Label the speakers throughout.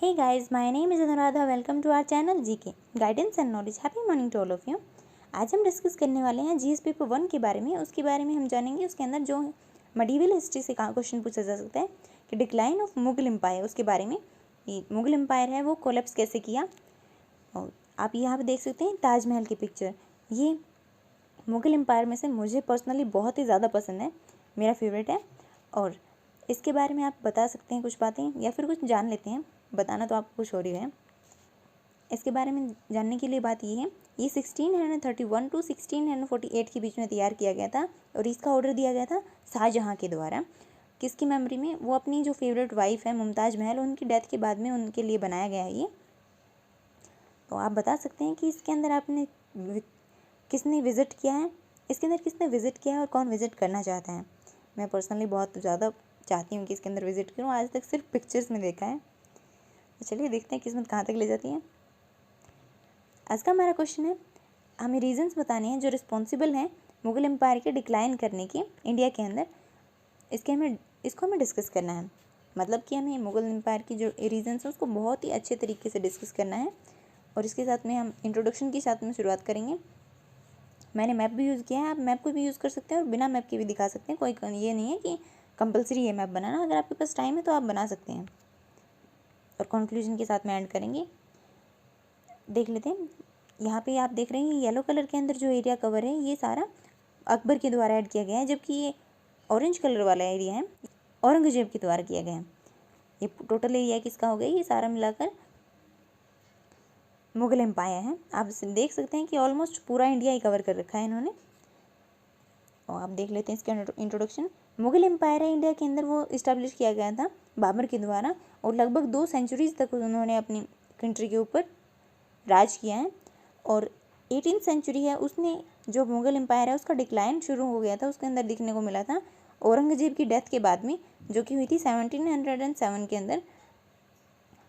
Speaker 1: Hey guys, my name is Anuradha. Welcome to our channel GK Guidance and Knowledge. Happy morning to all of you. आज हम discuss करने वाले हैं GS paper 1 के बारे में। उसके बारे में हम जानेंगे उसके अंदर जो मेडिवल हिस्ट्री से क्वेश्चन पूछा जा सकता है कि डिक्लाइन ऑफ मुगल एम्पायर, उसके बारे में। ये मुगल एम्पायर है वो कोलैप्स कैसे किया। और आप यहाँ पे देख सकते हैं ताजमहल की पिक्चर। ये मुगल एम्पायर में से मुझे पर्सनली बहुत ही ज़्यादा पसंद है, मेरा फेवरेट है। और इसके बारे में आप बता सकते हैं कुछ बातें या फिर कुछ जान लेते हैं। बताना तो आपको कुछ हो रही है। इसके बारे में जानने के लिए बात ये है, ये 1631 टू 1648 के बीच में तैयार किया गया था और इसका ऑर्डर दिया गया था शाहजहाँ के द्वारा। किसकी मेमोरी में? वो अपनी जो फेवरेट वाइफ है मुमताज़ महल, उनकी डेथ के बाद में उनके लिए बनाया गया है ये। तो आप बता सकते हैं कि इसके अंदर आपने किसने विज़िट किया है, इसके अंदर किसने विज़िट किया है और कौन विज़िट करना चाहता है। मैं पर्सनली बहुत ज़्यादा चाहती हूँ कि इसके अंदर विज़िट करूँ। आज तक सिर्फ पिक्चर्स में देखा है। तो चलिए देखते हैं किस्मत कहाँ तक ले जाती है। आज का हमारा क्वेश्चन है, हमें रीजंस बताने हैं जो रिस्पॉन्सिबल हैं मुगल एम्पायर के डिक्लाइन करने के इंडिया के अंदर। इसको हमें डिस्कस करना है। मतलब कि हमें मुगल एम्पायर की जो रीजंस हैं उसको बहुत ही अच्छे तरीके से डिस्कस करना है। और इसके साथ में हम इंट्रोडक्शन के साथ में शुरुआत करेंगे। मैंने मैप भी यूज़ किया है, आप मैप को भी यूज़ कर सकते हैं और बिना मैप के भी दिखा सकते हैं। कोई ये नहीं है कि कंपलसरी है मैप बनाना। अगर आपके पास टाइम है तो आप बना सकते हैं। और कंक्लूजन के साथ में एंड करेंगे। देख लेते हैं, यहाँ पे आप देख रहे हैं येलो कलर के अंदर जो एरिया कवर है ये सारा अकबर के द्वारा ऐड किया गया है, जबकि ये ऑरेंज कलर वाला एरिया है औरंगजेब के द्वारा किया गया है। ये टोटल एरिया किसका हो गया? ये सारा मिलाकर मुगल एम्पायर है। आप देख सकते हैं कि ऑलमोस्ट पूरा इंडिया ही कवर कर रखा है इन्होंने। और आप देख लेते हैं इसका इंट्रोडक्शन। मुगल एम्पायर है इंडिया के अंदर, वो इस्टेब्लिश किया गया था बाबर के द्वारा और लगभग 2 सेंचुरीज तक उन्होंने अपनी कंट्री के ऊपर राज किया है। और 18th सेंचुरी है उसने जो मुगल एम्पायर है उसका डिक्लाइन शुरू हो गया था, उसके अंदर दिखने को मिला था औरंगजेब की डेथ के बाद में, जो कि हुई थी 1707 के अंदर।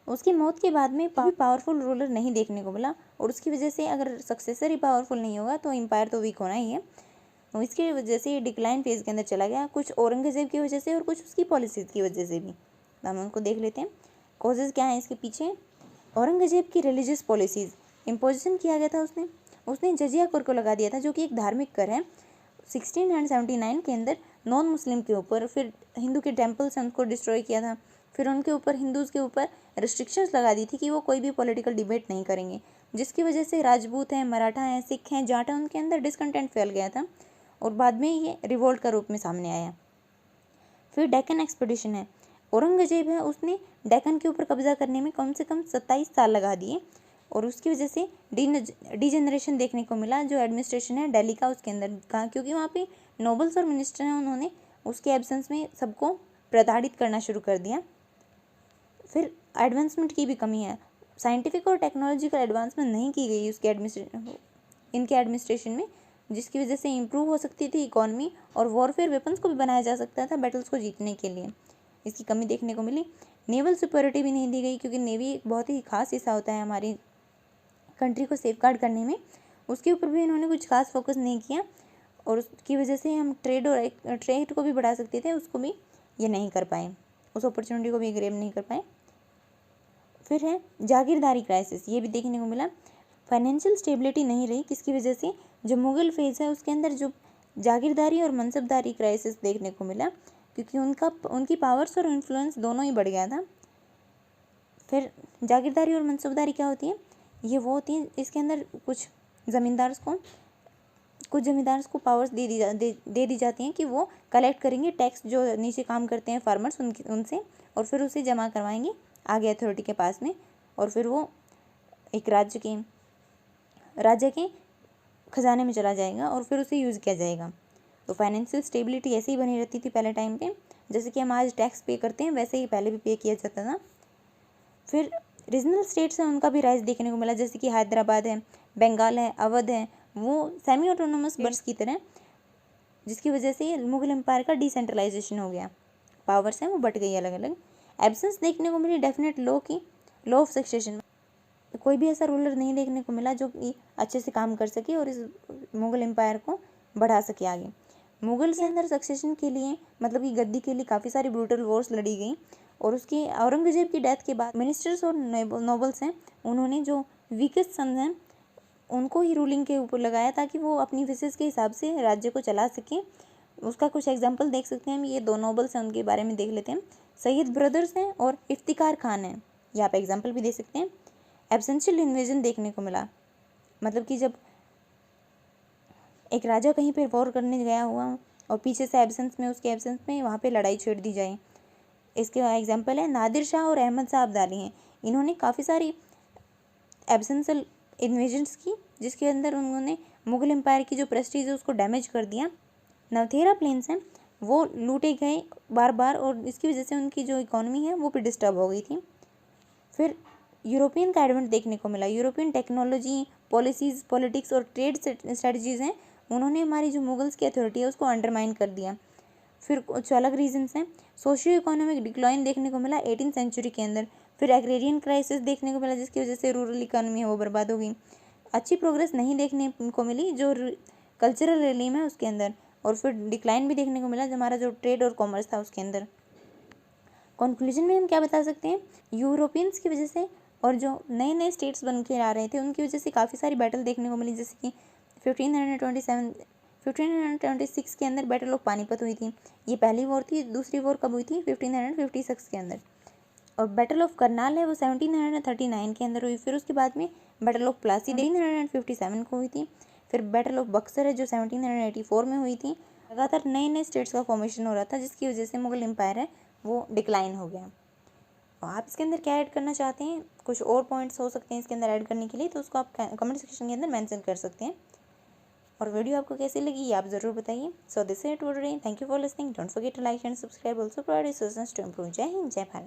Speaker 1: उसकी मौत के बाद में पावरफुल रूलर नहीं देखने को मिला और उसकी वजह से अगर सक्सेसर ही पावरफुल नहीं होगा तो एम्पायर तो वीक होना ही है। और इसकी वजह से ये डिक्लाइन फेज के अंदर चला गया, कुछ औरंगजेब की वजह से और कुछ उसकी पॉलिसीज़ की वजह से भी। तो हम उनको देख लेते हैं कॉजेज़ क्या हैं इसके पीछे। औरंगजेब की रिलीजियस पॉलिसीज़, इम्पोजिशन किया गया था उसने जजिया कर को लगा दिया था, जो कि एक धार्मिक कर है 1679 के अंदर नॉन मुस्लिम के ऊपर। फिर हिंदू के टेम्पल्स हैं उनको डिस्ट्रॉय किया था। फिर उनके ऊपर हिंदूज़ के ऊपर रिस्ट्रिक्शंस लगा दी थी कि वो कोई भी पॉलिटिकल डिबेट नहीं करेंगे, जिसकी वजह से राजपूत हैं, मराठा हैं, सिख हैं, जाट हैं, उनके अंदर डिसकंटेंट फैल गया था और बाद में ये रिवोल्ट का रूप में सामने आया। फिर डेक्कन एक्सपीडिशन है, औरंगजेब है उसने डेक्कन के ऊपर कब्जा करने में कम से कम 27 साल लगा दिए और उसकी वजह से डिजेनरेशन देखने को मिला। जो एडमिनिस्ट्रेशन है दिल्ली का उसके अंदर का, क्योंकि वहाँ पे नोबल्स और मिनिस्टर हैं, उन्होंने उसके एब्सेंस में सबको प्रताड़ित करना शुरू कर दिया। फिर एडवांसमेंट की भी कमी है, साइंटिफिक और टेक्नोलॉजिकल एडवांसमेंट नहीं की गई उसके इनके एडमिनिस्ट्रेशन में, जिसकी वजह से इम्प्रूव हो सकती थी इकॉनमी और वॉरफेयर वेपन्स को भी बनाया जा सकता था बैटल्स को जीतने के लिए। इसकी कमी देखने को मिली। नेवल सिक्योरिटी भी नहीं दी गई, क्योंकि नेवी एक बहुत ही खास हिस्सा होता है हमारी कंट्री को सेफगार्ड करने में, उसके ऊपर भी इन्होंने कुछ खास फोकस नहीं किया और उसकी वजह से हम ट्रेड को भी बढ़ा सकते थे, उसको भी ये नहीं कर पाए, उस अपॉर्चुनिटी को भी ग्रैब नहीं कर पाए। फिर है जागीरदारी क्राइसिस, ये भी देखने को मिला। फाइनेंशियल स्टेबिलिटी नहीं रही, किसकी वजह से? जो मुगल फेज़ है उसके अंदर जो जागीरदारी और मनसबदारी क्राइसिस देखने को मिला, क्योंकि उनकी पावर्स और इन्फ्लुएंस दोनों ही बढ़ गया था। फिर जागीरदारी और मनसबदारी क्या होती है? ये वो होती है इसके अंदर कुछ ज़मींदार को पावर्स दे दी जाती हैं कि वो कलेक्ट करेंगे टैक्स, जो नीचे काम करते हैं फार्मर्स उनसे, और फिर उसे जमा करवाएंगे आगे अथॉरिटी के पास में, और फिर वो एक राज्य के खजाने में चला जाएगा और फिर उसे यूज़ किया जाएगा। तो फाइनेंशियल स्टेबिलिटी ऐसे ही बनी रहती थी पहले टाइम पे, जैसे कि हम आज टैक्स पे करते हैं वैसे ही पहले भी पे किया जाता था। फिर रीजनल स्टेट्स हैं उनका भी राइज देखने को मिला, जैसे कि हैदराबाद है, बंगाल है, अवध है, वो सेमी ऑटोनोमस बर्ड्स की तरह, जिसकी वजह से मुगल एम्पायर का डिसेंट्रलाइजेशन हो गया, पावर्स हैं वो बट गई अलग अलग। एब्सेंस देखने को मिली डेफिनेट लॉ ऑफ सक्सेशन, कोई भी ऐसा रूलर नहीं देखने को मिला जो कि अच्छे से काम कर सके और इस मुगल एम्पायर को बढ़ा सके आगे। मुगल के अंदर सक्सेशन के लिए, मतलब कि गद्दी के लिए काफ़ी सारी ब्रूटल वॉर्स लड़ी गई और उसकी औरंगजेब की डेथ के बाद मिनिस्टर्स और नोबल्स हैं, उन्होंने जो वीकेस्ट सन हैं उनको ही रूलिंग के ऊपर लगाया ताकि वो अपनी विशेष के हिसाब से राज्य को चला सकें। उसका कुछ एग्जाम्पल देख सकते हैं हम, ये 2 नोबल्स हैं उनके बारे में देख लेते हैं। सैयद ब्रदर्स हैं और इफ्तिकार खान हैं, यहाँ पे एग्जाम्पल भी दे सकते हैं। एब्सेंशियल इन्वेजन देखने को मिला, मतलब कि जब एक राजा कहीं पर वॉर करने गया हुआ और पीछे से उसके एब्सेंस में वहाँ पे लड़ाई छेड़ दी जाए। इसके एग्जाम्पल है नादिर शाह और अहमद शाह अब्दाली हैं। इन्होंने काफ़ी सारी एब्सेंशियल इन्वेजन्स की, जिसके अंदर उन्होंने मुगल एम्पायर की जो प्रेस्टीज है उसको डैमेज कर दिया। नवथेरा प्लेन्स हैं वो लूटे गए बार बार और इसकी वजह से उनकी जो इकोनॉमी है वो भी डिस्टर्ब हो गई थी। फिर यूरोपियन का एडवेंट देखने को मिला। यूरोपियन टेक्नोलॉजी, पॉलिसीज़, पॉलिटिक्स और ट्रेड स्ट्रेटजीज़ हैं, उन्होंने हमारी जो मुगल्स की अथॉरिटी है उसको अंडरमाइन कर दिया। फिर कुछ अलग रीजंस हैं। सोशियो इकोनॉमिक डिक्लाइन देखने को मिला 18th सेंचुरी के अंदर। फिर एग्रेरियन क्राइसिस देखने को मिला, जिसकी वजह से रूरल इकोनॉमी है वो बर्बाद हो गई। अच्छी प्रोग्रेस नहीं देखने को मिली जो कल्चरल रिलीम है उसके अंदर। और फिर डिक्लाइन भी देखने को मिला जो हमारा जो ट्रेड और कॉमर्स था उसके अंदर। कंक्लूजन में हम क्या बता सकते हैं, यूरोपियंस की वजह से और जो नए नए स्टेट्स बन के आ रहे थे उनकी वजह से काफ़ी सारी बैटल देखने को मिली, जैसे कि 1526 के अंदर बैटल ऑफ पानीपत हुई थी। ये पहली वॉर थी। दूसरी वॉर कब हुई थी? 1556 के अंदर। और बैटल ऑफ करनाल है वो 1739 के अंदर हुई। फिर उसके बाद में बैटल ऑफ प्लासी 1757 को हुई थी। फिर बैटल ऑफ बक्सर है जो 1784 में हुई थी। लगातार नए नए स्टेट्स का फॉर्मेशन हो रहा था, जिसकी वजह से मुगल एम्पायर है वो डिक्लाइन हो गया। और आप इसके अंदर क्या ऐड करना चाहते हैं, कुछ और पॉइंट्स हो सकते हैं इसके अंदर ऐड करने के लिए, तो उसको आप कमेंट सेक्शन के अंदर मेंशन कर सकते हैं। और वीडियो आपको कैसी लगी ये आप ज़रूर बताइए। So this is it for today. Thank you for listening. Don't forget to like and subscribe. Also provide suggestions to improve. Jai Hind, जय भारत।